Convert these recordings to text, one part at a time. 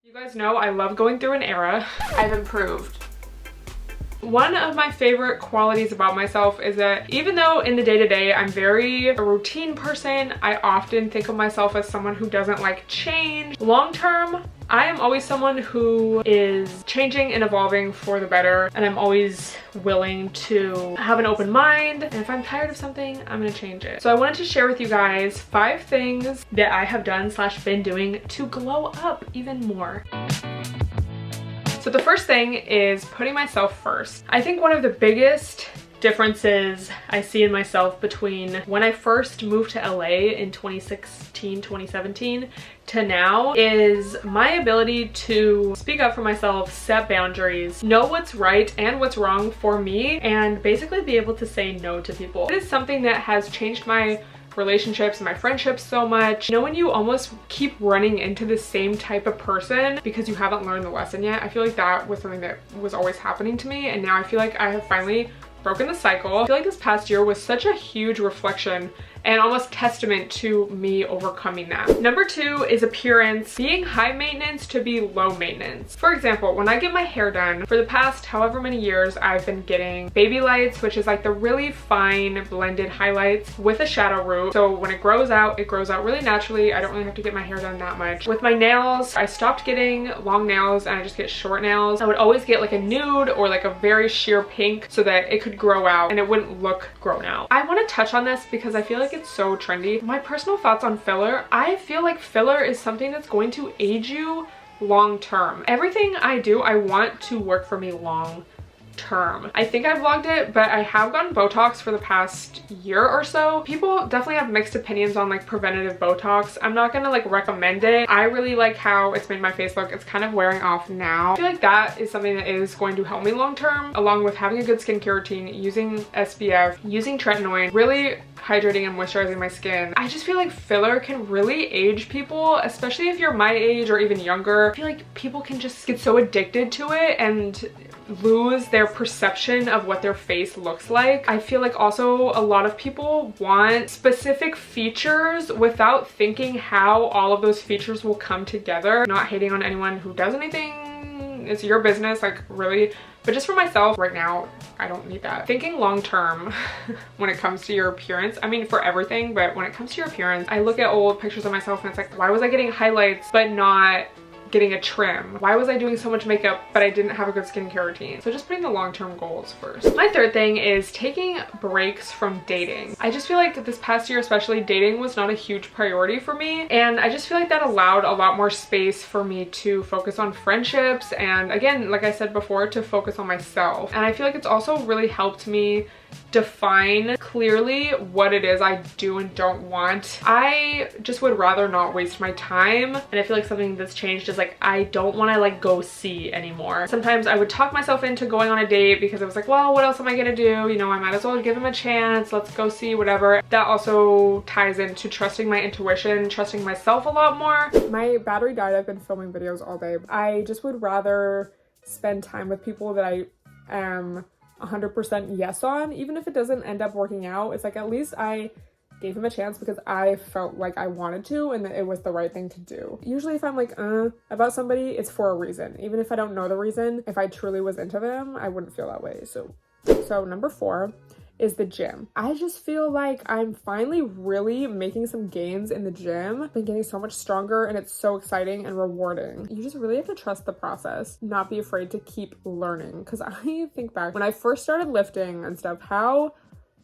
You guys know I love going through an era. I've improved. One of my favorite qualities about myself is that even though in the day-to-day I'm very a routine person, I often think of myself as someone who doesn't like change. Long-term, I am always someone who is changing and evolving for the better, and I'm always willing to have an open mind, and if I'm tired of something, I'm gonna change it. So I wanted to share with you guys 5 things that I have done / been doing to glow up even more. So the first thing is putting myself first. I think one of the biggest differences I see in myself between when I first moved to LA in 2016, 2017 to now is my ability to speak up for myself, set boundaries, know what's right and what's wrong for me, and basically be able to say no to people. It is something that has changed my relationships and my friendships so much. You know, when you almost keep running into the same type of person because you haven't learned the lesson yet? I feel like that was something that was always happening to me, and now I feel like I have finally broken the cycle. I feel like this past year was such a huge reflection and almost testament to me overcoming that. Number 2 is appearance. Being high maintenance to be low maintenance. For example, when I get my hair done, for the past however many years, I've been getting baby lights, which is like the really fine blended highlights with a shadow root. So when it grows out really naturally. I don't really have to get my hair done that much. With my nails, I stopped getting long nails and I just get short nails. I would always get like a nude or like a very sheer pink so that it could grow out and it wouldn't look grown out. I want to touch on this because I feel like it's so trendy. My personal thoughts on filler: I feel like filler is something that's going to age you long term. Everything I do, I want to work for me long term. I think I vlogged it, but I have gotten Botox for the past year or so. People definitely have mixed opinions on like preventative Botox. I'm not gonna like recommend it. I really like how it's made my face look. It's kind of wearing off now. I feel like that is something that is going to help me long term, along with having a good skincare routine, using SPF, using tretinoin, really hydrating and moisturizing my skin. I just feel like filler can really age people, especially if you're my age or even younger. I feel like people can just get so addicted to it and lose their perception of what their face looks like. I feel like also a lot of people want specific features without thinking how all of those features will come together. Not hating on anyone who does anything, it's your business, like really. But just for myself right now, I don't need that. Thinking long term when it comes to your appearance, I mean for everything, but when it comes to your appearance, I look at old pictures of myself and it's like, why was I getting highlights but not getting a trim? Why was I doing so much makeup but I didn't have a good skincare routine? So just putting the long-term goals first. My third thing is taking breaks from dating. I just feel like this past year especially, dating was not a huge priority for me, and I just feel like that allowed a lot more space for me to focus on friendships and, again, like I said before, to focus on myself. And I feel like it's also really helped me define clearly what it is I do and don't want. I just would rather not waste my time, and I feel like something that's changed is like I don't want to like go see anymore. Sometimes I would talk myself into going on a date because I was like, well, what else am I gonna do? You know, I might as well give him a chance. Let's go see whatever. That also ties into trusting my intuition, trusting myself a lot more. My battery died. I've been filming videos all day. I just would rather spend time with people that I am 100% yes on, even if it doesn't end up working out. It's like at least I gave him a chance because I felt like I wanted to and that it was the right thing to do. Usually if I'm like about somebody, it's for a reason. Even if I don't know the reason, if I truly was into them, I wouldn't feel that way. So number 4 is the gym. I just feel like I'm finally really making some gains in the gym. I've been getting so much stronger and it's so exciting and rewarding. You just really have to trust the process, not be afraid to keep learning. Because I think back when I first started lifting and stuff, how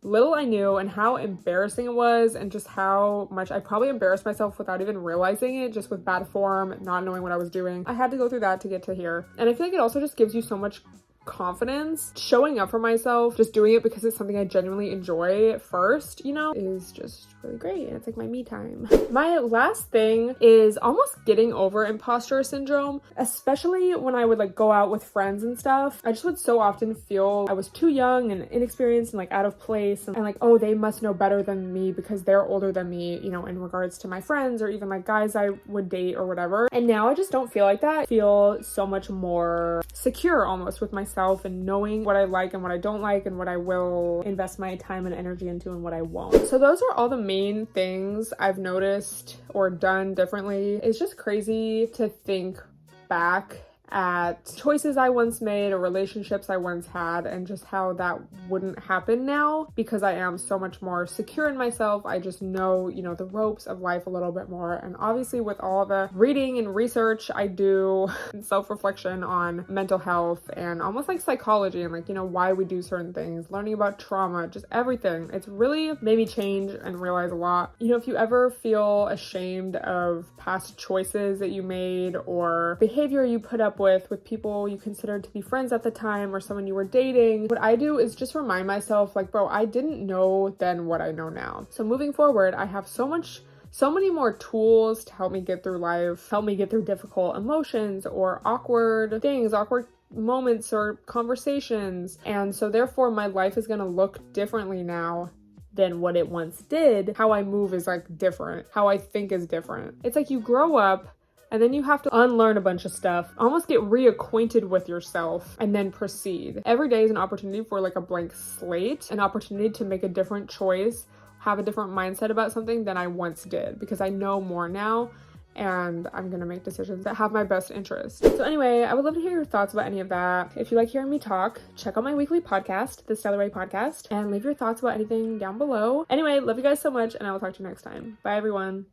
little I knew and how embarrassing it was, and just how much I probably embarrassed myself without even realizing it, just with bad form, not knowing what I was doing. I had to go through that to get to here. And I feel like it also just gives you so much confidence. Showing up for myself, just doing it because it's something I genuinely enjoy first, you know, is just really great. And it's like my me time. My last thing is almost getting over imposter syndrome, especially when I would like go out with friends and stuff. I just would so often feel I was too young and inexperienced and like out of place, and like, oh, they must know better than me because they're older than me, you know, in regards to my friends or even like guys I would date or whatever. And now I just don't feel like that. I feel so much more secure almost with myself and knowing what I like and what I don't like and what I will invest my time and energy into and what I won't. So those are all the main things I've noticed or done differently. It's just crazy to think back at choices I once made or relationships I once had, and just how that wouldn't happen now because I am so much more secure in myself. I just know, you know, the ropes of life a little bit more. And obviously with all the reading and research I do, self-reflection on mental health and almost like psychology and like, you know, why we do certain things, learning about trauma, just everything. It's really made me change and realize a lot. You know, if you ever feel ashamed of past choices that you made or behavior you put up with people you considered to be friends at the time or someone you were dating, what I do is just remind myself like, bro, I didn't know then what I know now. So moving forward, I have so many more tools to help me get through life, help me get through difficult emotions or awkward things, awkward moments or conversations. And so therefore my life is going to look differently now than what it once did. How I move is like different. How I think is different. It's like you grow up and then you have to unlearn a bunch of stuff, almost get reacquainted with yourself, and then proceed. Every day is an opportunity for like a blank slate, an opportunity to make a different choice, have a different mindset about something than I once did, because I know more now and I'm gonna make decisions that have my best interest. So anyway, I would love to hear your thoughts about any of that. If you like hearing me talk, check out my weekly podcast, the Stella podcast, and leave your thoughts about anything down below. Anyway, love you guys so much, and I will talk to you next time. Bye everyone.